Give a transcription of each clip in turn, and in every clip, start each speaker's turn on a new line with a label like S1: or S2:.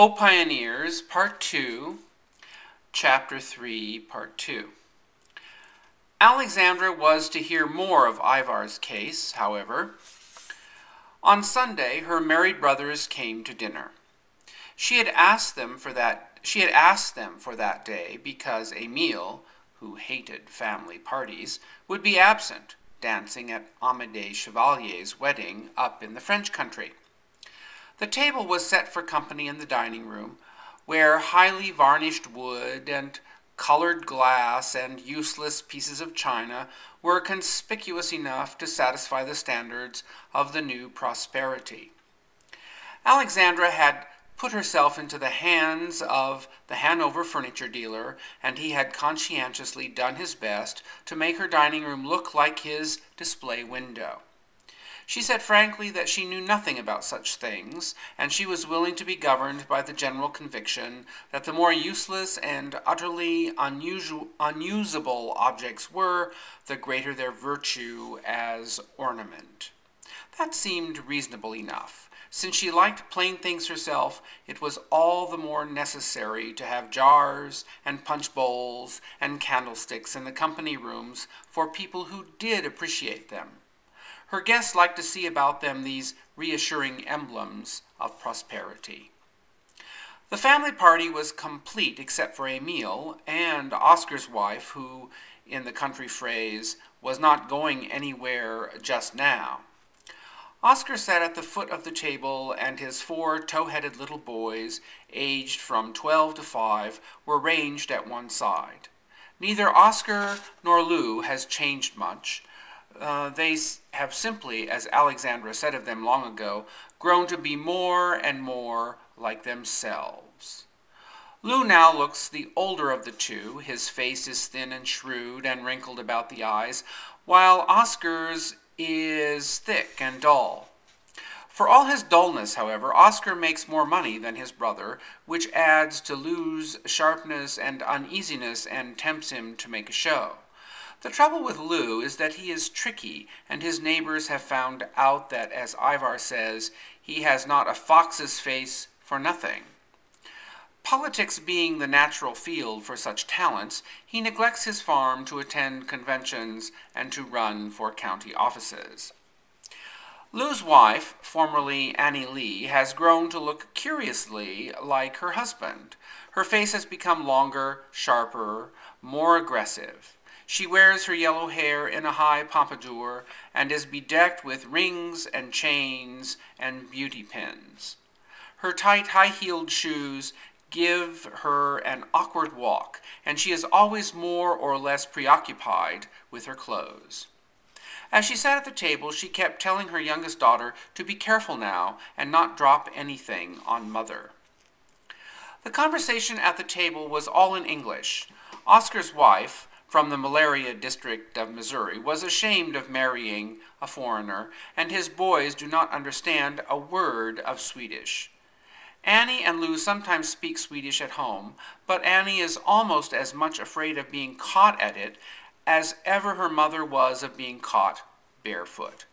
S1: O Pioneers, Part 2, Chapter 3, Part 2. Alexandra was to hear more of Ivar's case, however. On Sunday, her married brothers came to dinner. She had asked them for that day because Emile, who hated family parties, would be absent, dancing at Amédée Chevalier's wedding up in the French country. The table was set for company in the dining room, where highly varnished wood and colored glass and useless pieces of china were conspicuous enough to satisfy the standards of the new prosperity. Alexandra had put herself into the hands of the Hanover furniture dealer, and he had conscientiously done his best to make her dining room look like his display window. She said frankly that she knew nothing about such things, and she was willing to be governed by the general conviction that the more useless and utterly unusable objects were, the greater their virtue as ornament. That seemed reasonable enough. Since she liked plain things herself, it was all the more necessary to have jars and punch bowls and candlesticks in the company rooms for people who did appreciate them. Her guests liked to see about them these reassuring emblems of prosperity. The family party was complete except for Emile and Oscar's wife, who, in the country phrase, was not going anywhere just now. Oscar sat at the foot of the table, and his 4 tow-headed little boys, aged from 12 to 5, were ranged at one side. Neither Oscar nor Lou has changed much. They have simply, as Alexandra said of them long ago, grown to be more and more like themselves. Lou now looks the older of the two. His face is thin and shrewd and wrinkled about the eyes, while Oscar's is thick and dull. For all his dullness, however, Oscar makes more money than his brother, which adds to Lou's sharpness and uneasiness and tempts him to make a show. The trouble with Lou is that he is tricky, and his neighbors have found out that, as Ivar says, he has not a fox's face for nothing. Politics being the natural field for such talents, he neglects his farm to attend conventions and to run for county offices. Lou's wife, formerly Annie Lee, has grown to look curiously like her husband. Her face has become longer, sharper, more aggressive. She wears her yellow hair in a high pompadour and is bedecked with rings and chains and beauty pins. Her tight, high-heeled shoes give her an awkward walk, and she is always more or less preoccupied with her clothes. As she sat at the table, she kept telling her youngest daughter to be careful now and not drop anything on Mother. The conversation at the table was all in English. Oscar's wife, from the malaria district of Missouri, was ashamed of marrying a foreigner, and his boys do not understand a word of Swedish. Annie and Lou sometimes speak Swedish at home, but Annie is almost as much afraid of being caught at it as ever her mother was of being caught barefoot.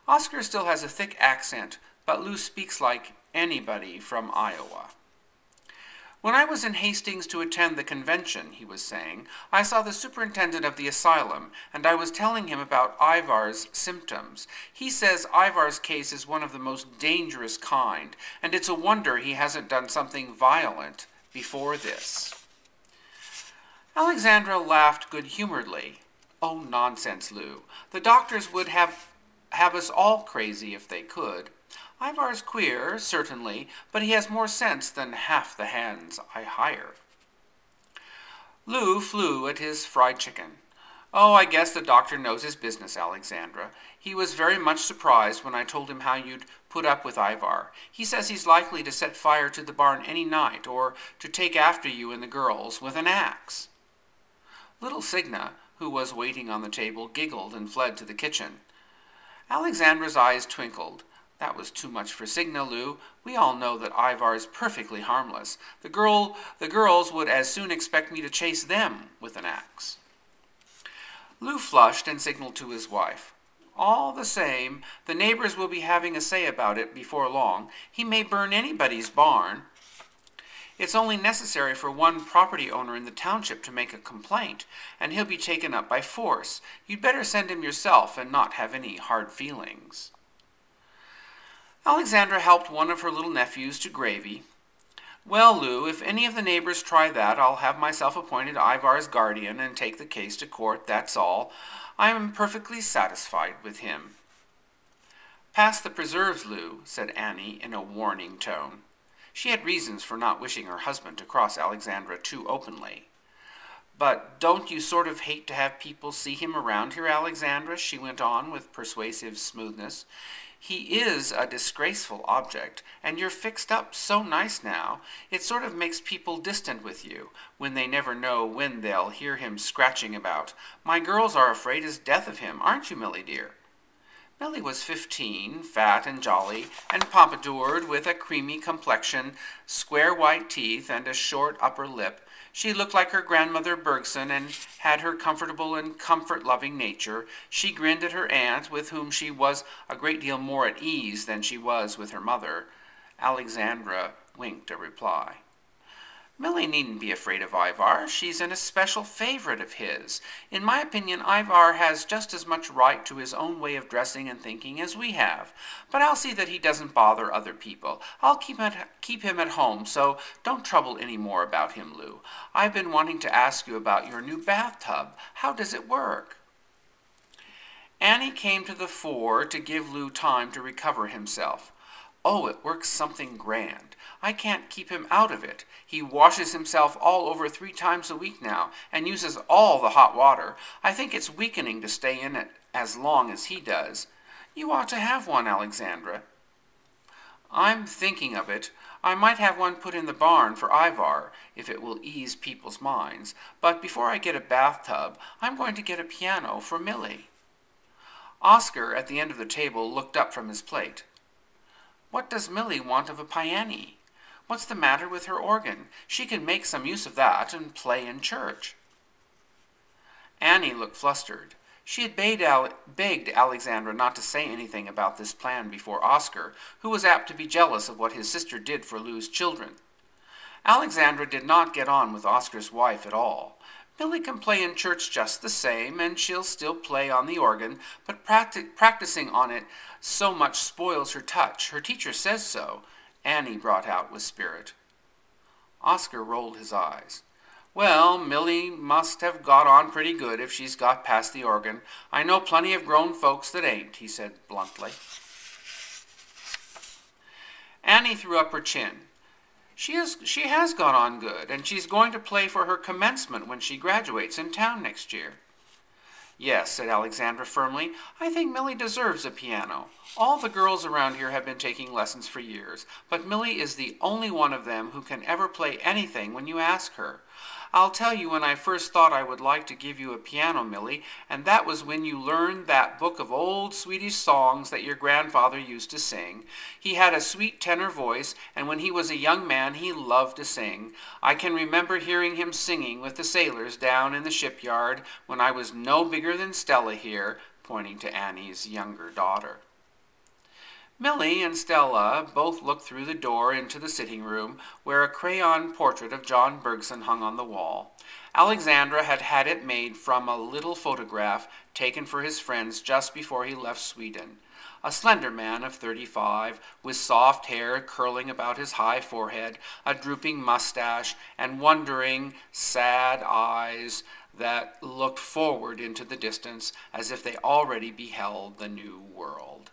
S1: Oscar still has a thick accent, but Lou speaks like anybody from Iowa. When I was in Hastings to attend the convention, he was saying, I saw the superintendent of the asylum, and I was telling him about Ivar's symptoms. He says Ivar's case is one of the most dangerous kind, and it's a wonder he hasn't done something violent before this. Alexandra laughed good-humoredly. Oh, nonsense, Lou. The doctors would have us all crazy if they could. Ivar's queer, certainly, but he has more sense than half the hands I hire. Lou flew at his fried chicken. Oh, I guess the doctor knows his business, Alexandra. He was very much surprised when I told him how you'd put up with Ivar. He says he's likely to set fire to the barn any night, or to take after you and the girls with an axe. Little Signa, who was waiting on the table, giggled and fled to the kitchen. Alexandra's eyes twinkled. That was too much for Signa, Lou. We all know that Ivar is perfectly harmless. The girls would as soon expect me to chase them with an axe. Lou flushed and signaled to his wife. All the same, the neighbors will be having a say about it before long. He may burn anybody's barn. It's only necessary for one property owner in the township to make a complaint, and he'll be taken up by force. You'd better send him yourself and not have any hard feelings." Alexandra helped one of her little nephews to gravy. "Well, Lou, if any of the neighbors try that, I'll have myself appointed Ivar's guardian and take the case to court, that's all. I am perfectly satisfied with him." "Pass the preserves, Lou," said Annie in a warning tone. She had reasons for not wishing her husband to cross Alexandra too openly. "But don't you sort of hate to have people see him around here, Alexandra?" she went on with persuasive smoothness. "He is a disgraceful object, and you're fixed up so nice now. It sort of makes people distant with you, when they never know when they'll hear him scratching about. My girls are afraid as death of him, aren't you, Milly dear?" Milly was 15, fat and jolly, and pompadoured, with a creamy complexion, square white teeth, and a short upper lip. She looked like her grandmother Bergson, and had her comfortable and comfort-loving nature. She grinned at her aunt, with whom she was a great deal more at ease than she was with her mother. Alexandra winked a reply. "Milly needn't be afraid of Ivar. She's an especial favorite of his. In my opinion, Ivar has just as much right to his own way of dressing and thinking as we have. But I'll see that he doesn't bother other people. I'll keep him at home, so don't trouble any more about him, Lou. I've been wanting to ask you about your new bathtub. How does it work?" Annie came to the fore to give Lou time to recover himself. "Oh, it works something grand. I can't keep him out of it. He washes himself all over 3 times a week now, and uses all the hot water. I think it's weakening to stay in it as long as he does. You ought to have one, Alexandra." "I'm thinking of it. I might have one put in the barn for Ivar, if it will ease people's minds. But before I get a bathtub, I'm going to get a piano for Milly." Oscar, at the end of the table, looked up from his plate. "What does Milly want of a piano? What's the matter with her organ? She can make some use of that and play in church." Annie looked flustered. She had begged Alexandra not to say anything about this plan before Oscar, who was apt to be jealous of what his sister did for Lou's children. Alexandra did not get on with Oscar's wife at all. "Milly can play in church just the same, and she'll still play on the organ, but practicing on it so much spoils her touch. Her teacher says so," Annie brought out with spirit. Oscar rolled his eyes. "Well, Milly must have got on pretty good if she's got past the organ. I know plenty of grown folks that ain't," he said bluntly. Annie threw up her chin. She has gone on good, and she's going to play for her commencement when she graduates in town next year." "Yes," said Alexandra firmly, "I think Milly deserves a piano. All the girls around here have been taking lessons for years, but Milly is the only one of them who can ever play anything when you ask her. I'll tell you when I first thought I would like to give you a piano, Milly, and that was when you learned that book of old Swedish songs that your grandfather used to sing. He had a sweet tenor voice, and when he was a young man he loved to sing. I can remember hearing him singing with the sailors down in the shipyard when I was no bigger than Stella here," pointing to Annie's younger daughter. Milly and Stella both looked through the door into the sitting room, where a crayon portrait of John Bergson hung on the wall. Alexandra had had it made from a little photograph taken for his friends just before he left Sweden. A slender man of 35, with soft hair curling about his high forehead, a drooping mustache, and wondering, sad eyes that looked forward into the distance as if they already beheld the new world.